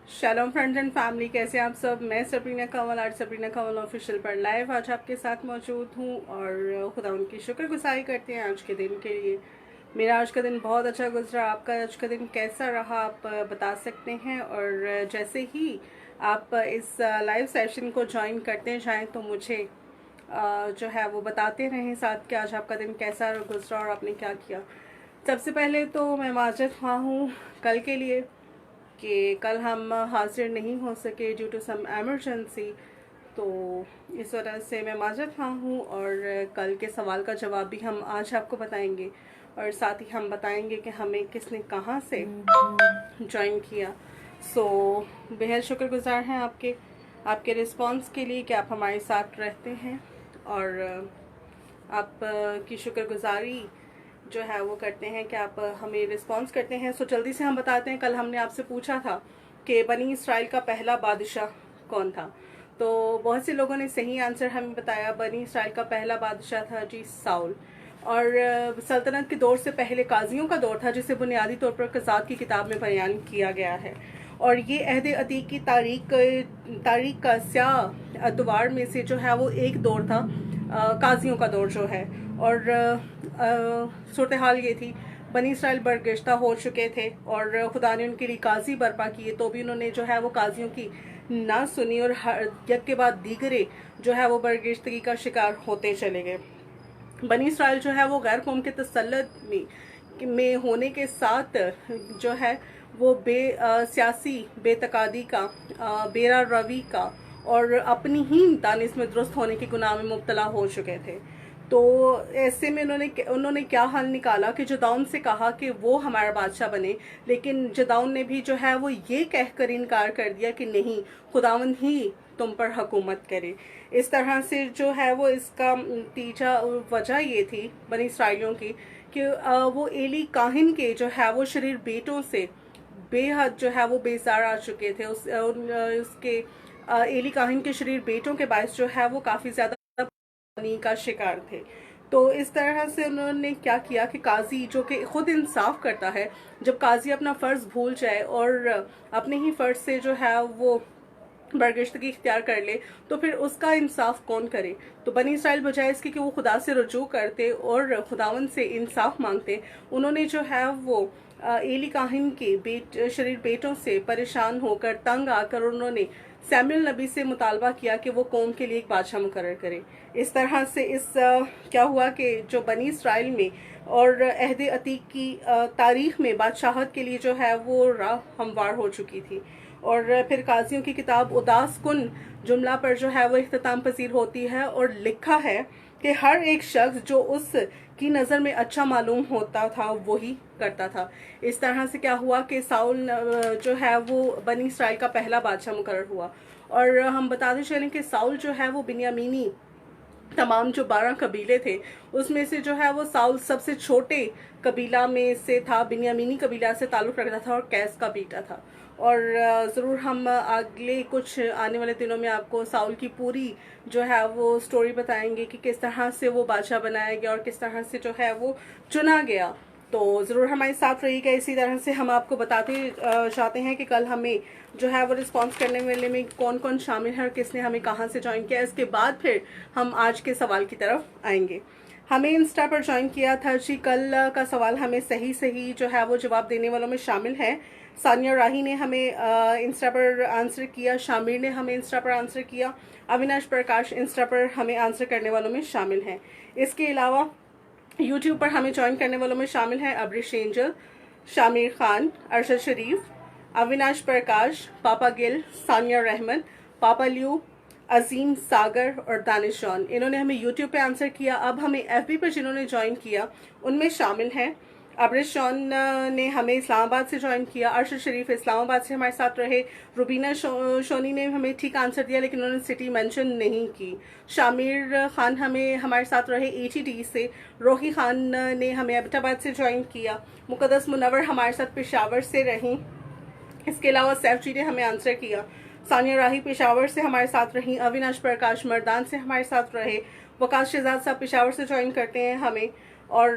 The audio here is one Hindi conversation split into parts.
शलोम फ्रेंड्स एंड फैमिली, कैसे हैं आप सब। मैं सबरीना कंवल, आज सबरीना कंवल ऑफिशियल पर लाइव आज आपके साथ मौजूद हूँ और खुदा उनकी शुक्रगुजारी करते हैं आज के दिन के लिए। मेरा आज का दिन बहुत अच्छा गुजरा। आपका आज का दिन कैसा रहा आप बता सकते हैं। और जैसे ही आप इस लाइव सेशन को ज्वाइन करते जाएं तो मुझे जो है वो बताते रहें साथ कि आज आपका दिन कैसा गुजरा और आपने क्या किया। सबसे पहले तो मैं माजरत ख्वाह हूँ कल के लिए कि कल हम हाजिर नहीं हो सके ड्यू टू सम एमरजेंसी, तो इस वजह से मैं माजरत ख्वाह हूँ। और कल के सवाल का जवाब भी हम आज आपको बताएंगे और साथ ही हम बताएंगे कि हमें किसने कहाँ से ज्वाइन किया। बेहद शुक्रगुजार हैं आपके रिस्पांस के लिए कि आप हमारे साथ रहते हैं और आप की शुक्रगुजारी जो है वो करते हैं कि आप हमें रिस्पांस करते हैं। जल्दी से हम बताते हैं। कल हमने आपसे पूछा था कि बनी इसराइल का पहला बादशाह कौन था, तो बहुत से लोगों ने सही आंसर हमें बताया। बनी इसराइल का पहला बादशाह था जी साउल। और सल्तनत के दौर से पहले काजियों का दौर था, जिसे बुनियादी तौर पर कज़ात की किताब में बयान किया गया है। और ये अहद अतीक की तारीख का स्याह अतवार में से जो है वो एक दौर था, काजियों का दौर जो है। और सूरत हाल ये थी, बनी इसराइल बरगश्ता हो चुके थे और खुदा ने उनके लिए काजी बर्पा किए, तो भी उन्होंने जो है वो काजियों की ना सुनी और यक के बाद दीगरे जो है वो बरगश्तगी का शिकार होते चले गए। बनी इसराइल जो है वो गैर कौम के तसल्लुत में होने के साथ जो है वो सियासी बेतकादी का, बेरा रवी का और अपनी ही दानिश में दुरुस्त होने के गुनाह में मुब्तला हो चुके थे। तो ऐसे में उन्होंने क्या हल निकाला कि जदाउन से कहा कि वो हमारा बादशाह बने, लेकिन जदाउन ने भी जो है वो ये कहकर इनकार कर दिया कि नहीं, खुदावंद ही तुम पर हुकूमत करे। इस तरह से जो है वो इसका तीजा वजह ये थी बनी इसराइलियों की कि वो एली काहिन के जो है वो शरीर बेटों से बेहद जो है वो बेजार आ चुके थे। उसके एली काहिन के शरीर बेटों के बायस जो है वो काफ़ी ज़्यादा का शिकार थे। तो इस तरह से उन्होंने क्या किया कि काजी जो कि खुद इंसाफ करता है, जब काजी अपना फ़र्ज़ भूल जाए और अपने ही फ़र्ज़ से जो है वो बरगश्तगी इख्तियार कर ले, तो फिर उसका इंसाफ कौन करे। तो बनी इसराइल बजाय इसके कि वो खुदा से रुजू करते और खुदावन से इंसाफ मांगते, उन्होंने जो है वो एली काहिन के शरीर बेटों से परेशान होकर तंग आकर उन्होंने सैमुअल नबी से मुतालबा किया कि वो कौम के लिए एक बादशाह मुकर्रर करे। इस तरह से क्या हुआ कि जो बनी इसराइल में और अहद अतीक की तारीख में बादशाहत के लिए जो है वो राह हमवार हो चुकी थी। और फिर काजियों की किताब उदास कुन जुमला पर जो है वो इख्तिताम पजीर होती है और लिखा है कि हर एक शख्स जो उस की नज़र में अच्छा मालूम होता था वही करता था। इस तरह से क्या हुआ कि साउल जो है वो बनी इसराइल का पहला बादशाह मुकर्रर हुआ। और हम बताते चलें कि साउल जो है वो बिन्यामीनी तमाम जो 12 कबीले थे उसमें से जो है वो साउल सबसे छोटे कबीला में से था, बिन्यामीनी कबीला से ताल्लुक़ रखता था और कैस का बेटा था। और ज़रूर हम अगले कुछ आने वाले दिनों में आपको साउल की पूरी जो है वो स्टोरी बताएंगे कि किस तरह से वो बादशाह बनाया गया और किस तरह से जो है वो चुना गया। तो ज़रूर हमारे साथ रहिएगा। इसी तरह से हम आपको बताते चाहते हैं कि कल हमें जो है वो रिस्पॉन्स करने वाले में कौन कौन शामिल है और किसने हमें कहाँ से ज्वाइन किया। इसके बाद फिर हम आज के सवाल की तरफ आएंगे। हमें इंस्टा पर ज्वाइन किया था जी। कल का सवाल हमें सही जो है वो जवाब देने वालों में शामिल है। सानिया राही ने हमें इंस्टा पर आंसर किया, शामिर ने हमें इंस्टा पर आंसर किया, अविनाश प्रकाश इंस्टा पर हमें आंसर करने वालों में शामिल हैं। इसके अलावा यूट्यूब पर हमें ज्वाइन करने वालों में शामिल हैं अब्रिश एंजल, शामिर खान, अरशद शरीफ, अविनाश प्रकाश, पापा गिल, सानिया रहमत, पापा ल्यू, अजीम सागर और दानिश जॉन। इन्होंने हमें यूट्यूब पे आंसर किया। अब हमें एफबी पर जिन्होंने ज्वाइन किया उनमें शामिल हैं अब्रिश जॉन ने हमें इस्लामाबाद से ज्वाइन किया, अरशद शरीफ इस्लामाबाद से हमारे साथ रहे, रुबीना शोनी ने हमें ठीक आंसर दिया लेकिन उन्होंने सिटी मेंशन नहीं की, शामिर खान हमारे साथ रहे एटीडी से, रोही खान ने हमें एबटाबाद से ज्वाइन किया, मुकद्दस मुनव्वर हमारे साथ पेशावर से रहीं। इसके अलावा सैफ जी ने हमें आंसर किया, सानिया राही पेशावर से हमारे साथ रहीं, अविनाश प्रकाश मर्दान से हमारे साथ रहे, वकास शहजाद साहब पेशावर से ज्वाइन करते हैं हमें, और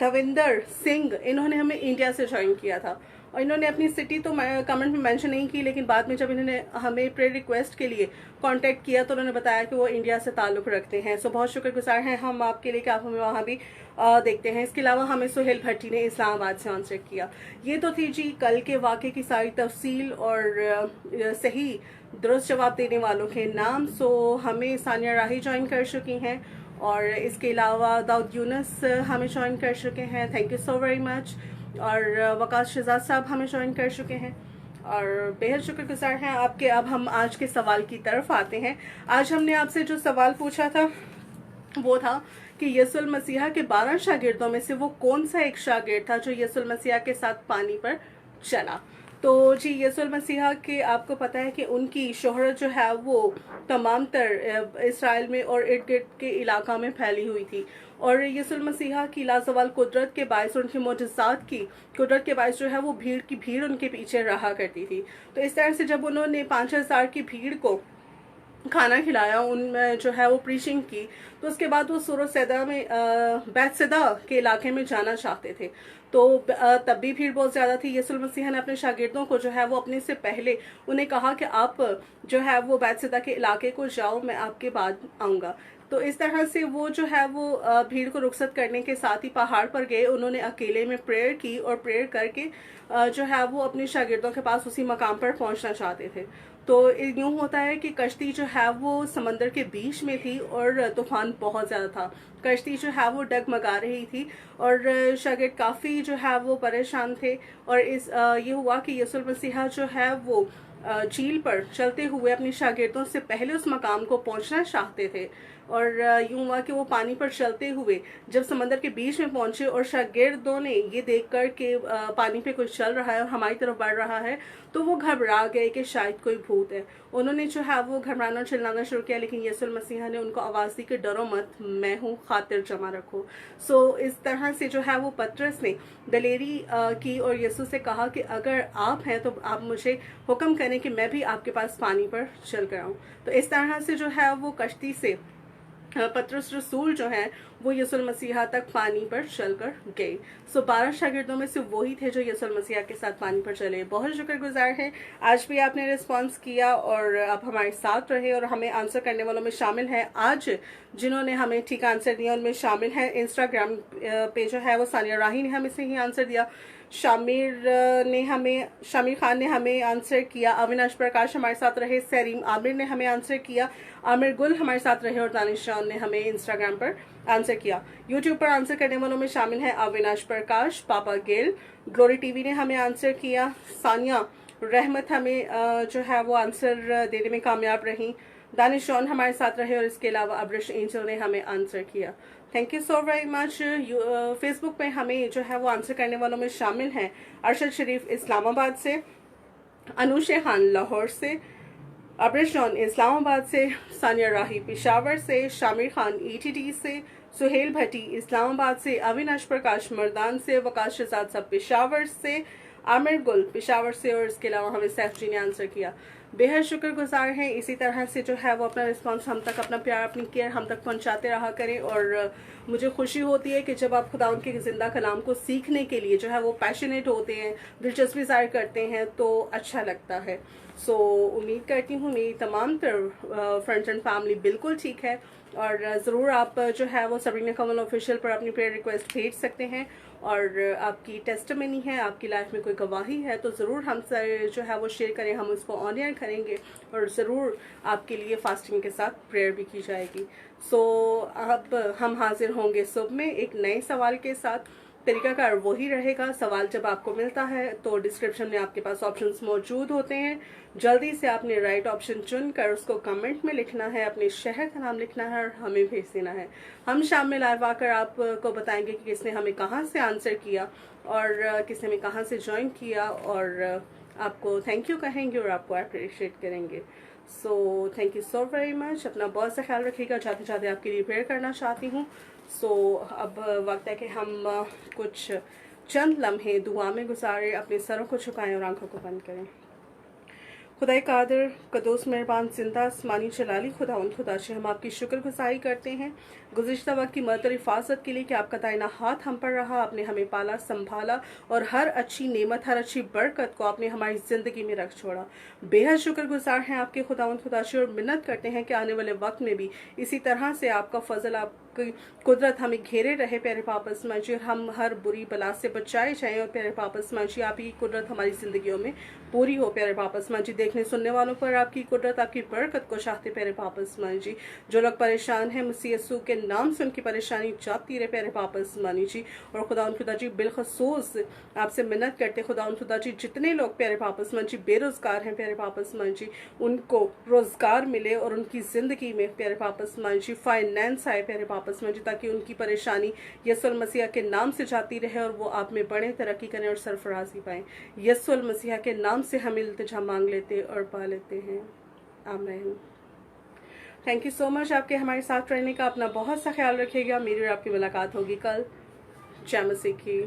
धविंदर सिंह इन्होंने हमें इंडिया से ज्वाइन किया था। और इन्होंने अपनी सिटी तो कमेंट में मेंशन नहीं की, लेकिन बाद में जब इन्होंने हमें प्रेयर रिक्वेस्ट के लिए कांटेक्ट किया तो उन्होंने बताया कि वो इंडिया से ताल्लुक़ रखते हैं। सो बहुत शुक्रगुजार हैं हम आपके लिए कि आप हमें वहाँ भी देखते हैं। इसके अलावा हमें सुहेल भट्टी ने इस्लामाबाद से आंसर किया। ये तो थी जी कल के वाक़े की सारी तफसील और सही दुरुस्त जवाब देने वालों के नाम। सो हमें सानिया राही ज्वाइन कर चुकी हैं और इसके अलावा दाऊद यूनुस हमें ज्वाइन कर चुके हैं, thank you so very much. और वकास शहजाद साहब हमें ज्वाइन कर चुके हैं और बेहद शुक्रगुजार हैं आपके। अब हम आज के सवाल की तरफ आते हैं। आज हमने आपसे जो सवाल पूछा था वो था कि यीशुल मसीहा के 12 शागिर्दों में से वो कौन सा एक शागिर्द था जो यीशुल मसीहा के साथ पानी पर चला। तो जी यीशुल मसीहा के आपको पता है कि उनकी शोहरत जो है वो तमाम तर इसराइल में और इर्द गिर्द के इलाका में फैली हुई थी और यीशुल मसीहा की लाजवाल कुदरत के बायस और उनके मोजज़ात की कुदरत के बायस जो है वो भीड़ की भीड़ उनके पीछे रहा करती थी। तो इस तरह से जब उन्होंने 5000 की भीड़ को खाना खिलाया, उनमें जो है वो प्रीचिंग की, तो उसके बाद वो सूर सैदा में बैतसैदा के इलाके में जाना चाहते थे। तो तब भी भीड़ बहुत ज़्यादा थी। यीशुल मसीह ने अपने शागिर्दों को जो है वो अपने से पहले उन्हें कहा कि आप जो है वो बैतसैदा के इलाके को जाओ, मैं आपके बाद आऊँगा। तो इस तरह से वो जो है वो भीड़ को रुखसत करने के साथ ही पहाड़ पर गए। उन्होंने अकेले में प्रेयर की और प्रेयर करके जो है वो अपने शागिर्दों के पास उसी मकाम पर पहुंचना चाहते थे। तो यूँ होता है कि कश्ती जो है वो समंदर के बीच में थी और तूफान बहुत ज़्यादा था। कश्ती जो है वो डगमगा रही थी और शागिर्द काफ़ी जो है वो परेशान थे और ये हुआ कि यीशुल मसीहा जो है वो झील पर चलते हुए अपने शागिर्दों से पहले उस मकाम को पहुंचना चाहते थे और यूँ हुआ कि वो पानी पर चलते हुए जब समंदर के बीच में पहुंचे और शागिर्दों ने ये देखकर कि पानी पे कुछ चल रहा है और हमारी तरफ बढ़ रहा है तो वो घबरा गए कि शायद कोई भूत है। उन्होंने जो है वो घबराना चिल्लाना शुरू किया, लेकिन यीशुल मसीहा ने उनको आवाज़ दी कि डरो मत, मैं हूँ, खातिर जमा रखो। सो इस तरह से जो है वो पतरस ने दलेरी की और यीशु से कहा कि अगर आप हैं तो आप मुझे हुक्म करें कि मैं भी आपके पास पानी पर चल कर आऊँ। तो इस तरह से जो है वो कश्ती से पतरस रसूल जो हैं वो यीशुल मसीहा तक पानी पर चलकर गए। सो 12 शागिर्दों में से वही थे जो यीशुल मसीहा के साथ पानी पर चले। बहुत शुक्रगुजार हैं, आज भी आपने रिस्पांस किया और आप हमारे साथ रहे और हमें आंसर करने वालों में शामिल हैं। आज जिन्होंने हमें ठीक आंसर दिया उनमें शामिल हैं इंस्टाग्राम पे जो है वो सानिया राही ने हमें सही आंसर दिया, शामिर खान ने हमें आंसर किया, अविनाश प्रकाश हमारे साथ रहे, सरीम आमिर ने हमें आंसर किया, आमिर गुल हमारे साथ रहे और दानिश जॉन ने हमें इंस्टाग्राम पर आंसर किया। यूट्यूब पर आंसर करने वालों में शामिल हैं अविनाश प्रकाश, पापा गिल, ग्लोरी टीवी ने हमें आंसर किया, सानिया रहमत हमें जो है वो आंसर देने में कामयाब रही, दानिश जॉन हमारे साथ रहे और इसके अलावा अब्रिश एंजल ने हमें आंसर किया। Thank you so very much. Facebook पे हमें जो है वो आंसर करने वालों में शामिल हैं अरशद शरीफ इस्लामाबाद से, अनुश खान लाहौर से, अब्रिश जॉन इस्लामाबाद से, सानिया राही पेशावर से, शामिर खान ETT से, सुहेल भट्टी इस्लामाबाद से, अविनाश प्रकाश मर्दान से, वकास शहजाद साहब पेशावर से, आमिर गुल पेशावर से और इसके अलावा हमें सैफ जी ने आंसर किया। बेहद शुक्रगुजार हैं। इसी तरह से जो है वो अपना रिस्पांस हम तक, अपना प्यार, अपनी केयर हम तक पहुंचाते रहा करें और मुझे खुशी होती है कि जब आप खुदा उनके जिंदा कलाम को सीखने के लिए जो है वो पैशनेट होते हैं, दिलचस्पी ज़ाहिर करते हैं तो अच्छा लगता है। सो उम्मीद करती हूँ मेरी तमाम फ्रेंड्स एंड फैमिली बिल्कुल ठीक है और ज़रूर आप जो है वो सबरीना कमल ऑफिशियल पर अपनी प्रेयर रिक्वेस्ट भेज सकते हैं और आपकी टेस्टमनी है, आपकी लाइफ में कोई गवाही है तो ज़रूर हमसे जो है वो शेयर करें, हम उसको ऑनर करेंगे और ज़रूर आपके लिए फास्टिंग के साथ प्रेयर भी की जाएगी। सो अब हम हाजिर होंगे सुबह में एक नए सवाल के साथ। तरीकाकार वही रहेगा, सवाल जब आपको मिलता है तो डिस्क्रिप्शन में आपके पास ऑप्शंस मौजूद होते हैं, जल्दी से आपने राइट ऑप्शन चुनकर उसको कमेंट में लिखना है, अपने शहर का नाम लिखना है और हमें भेज देना है। हम शाम में लाइव आकर आपको बताएंगे कि किसने हमें कहाँ से आंसर किया और किसने हमें कहाँ से ज्वाइन किया और आपको थैंक यू कहेंगे और आपको अप्रिशिएट करेंगे। So thank you so very much. अपना बहुत सा ख्याल रखिएगा। जाते जाते आपके लिए प्रेयर करना चाहती हूँ। सो अब वक्त है कि हम कुछ चंद लम्हे दुआ में गुजारें, अपने सरों को झुकाएं और आंखों को बंद करें। खुदाई कादिर कदोस मेहरबान जिंदा आसमानी जलाली खुदावंद खुदा से हम आपकी शुक्रगुजारी करते हैं गुज़िश्ता वक्त की मदद हिफाजत के लिए कि आपका दाहिना हाथ हम पर रहा, आपने हमें पाला संभाला और हर अच्छी नेमत, हर अच्छी बरकत को आपने हमारी ज़िंदगी में रख छोड़ा। बेहद शुक्रगुजार हैं आपके खुदावंद खुदा से और मिन्नत करते हैं कि आने वाले वक्त में भी इसी तरह से आपका फजल, आपकी कुदरत हमें घेरे रहे प्यारे पाप इस्माइल जी, और हम हर बुरी बला से बचाए जाएँ और प्यारे पाप इस्माइल जी आपकी कुदरत हमारी ज़िंदगियों में पूरी हो प्यारे पाप इस्माइल जी। देखने सुनने वालों पर आपकी कुदरत, आपकी बरकत को चाहते प्यारे पाप इस्माइल जी। जो लोग परेशान हैं मसीह यीशु के नाम से उनकी परेशानी जाती रहे प्यारे पाप इस्माइल जी। और खुदा खुदा जी बिलखसूस आपसे मिन्नत करते खुदा खुदा जी, जितने लोग प्यारे पाप इस्माइल जी बेरोजगार हैं प्यारे पाप इस्माइल जी, उनको रोजगार मिले और उनकी ज़िंदगी में प्यारे पाप इस्माइल जी फाइनेंस आए प्यारे पाप इस्माइल जी, ताकि उनकी परेशानी यीशु मसीह के नाम से जाती रहे और वो आप में बढ़े, तरक्की करें और सरफराजी पाएं। यीशु मसीह के नाम से हम इल्तिजा मांग लेते और पा लेते हैं, आमीन। थैंक यू सो मच आपके हमारे साथ रहने का। अपना बहुत सा ख्याल रखिएगा। मेरी और आपकी मुलाकात होगी कल। जय मसीह की।